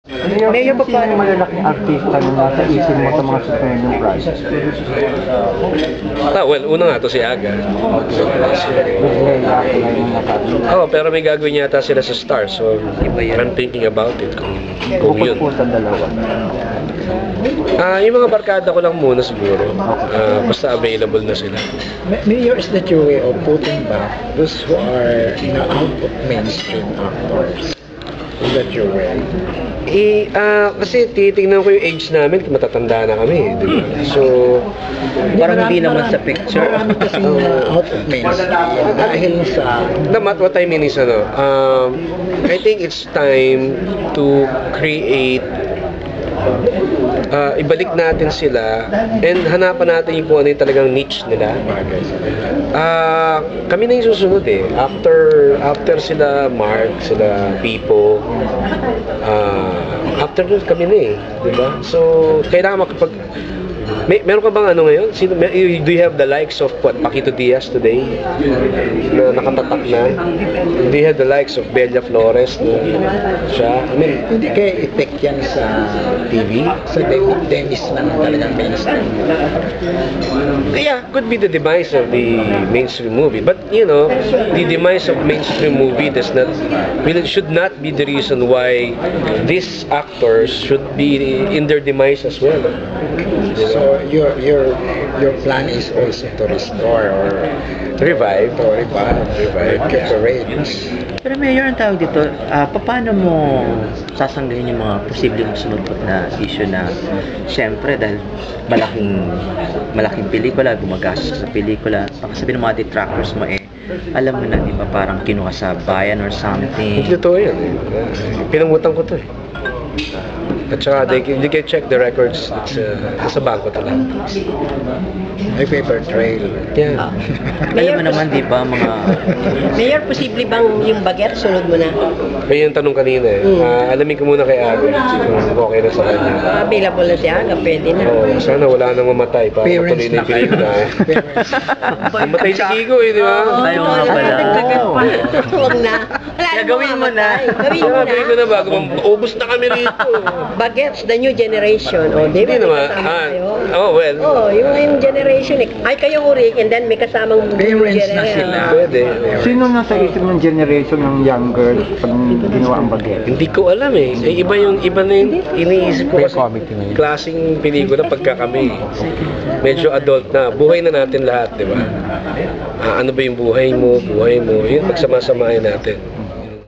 Mayor, pa paano malalaking artista na nasa isip mo sa mga susunod ng project? Well, una nga to si Aga. Pero may gagawin yata sila sa Stars. So, I'm thinking about it kung yun. Bukod po sa dalawa. Yung mga barkada ko lang muna siguro. Basta available na sila. Mayor, is that your way of putting back those who are out of mainstream actors? Is that your way? Kasi titingnan ko yung age namin, matatanda na kami, di ba? So, Parang hindi naman sa picture. Marami kasing out of mainstream dahil sa... what I mean is, I think it's time to create, ibalik natin sila and hanapan natin yung kung ano yung talagang niche nila. Kami na yung susunod eh. After sila Mark, sila Pipo, after nun kami na eh. Diba? So, kailangan meron ka bang ano ngayon? Do you have the likes of Paquito Diaz today? Na nakatatak na? Do you have the likes of Bella Flores na siya? I mean, Hindi kaya effect yan sa TV? Sa Dennis na talagang mainstream. yeah, could be the demise of the mainstream movie. But, the demise of mainstream movie should not be the reason why these actors should be in their demise as well. So your plan is also to restore or Revive. keep the ratings. Pero Mayor, ang tawag dito, paano mo sasanggahin yung mga posibleng sumagpot na issue na siyempre dahil malaking pelikula, gumagastos sa pelikula, baka sabihin ng mga detractors mo alam mo na, di ba, parang kinuha sa bayan or something. Hindi totoo yan eh. Pinangutan ko to eh. At saka, they can check the records. It's nasa bangko to lang. May paper trail. Yeah. Alam mo naman, di ba, mga... Mayor, posible bang yung baget sunod mo na? May yung tanong kanina eh. Alamin ko muna kay Aga kung okay na sa kanya. Available na siya, pwede na. Sana wala nang mamatay para Parents matuloy na na yung pelikula eh. Mamatay si Kiko eh, di ba? Ayaw nga pala. Huwag na. Kaya gawin mo na. Gawin mo Sabi ko na. na bago ubos na kami rito. Bagets, the new generation. O, di ba? Hindi naman. Yung generation eh. Ay, kayo urik, and then may kasamang Parents na sila. Pwede. Sino nasa isip ng generation ng younger pag ginawa ang baget? Hindi ko alam eh. Iba na yung iniisip ko kasi klaseng pelikula pagka kami. Medyo adult na. Buhay na natin lahat, di ba? Ano ba yung buhay mo? Yun, pagsama-samahin natin.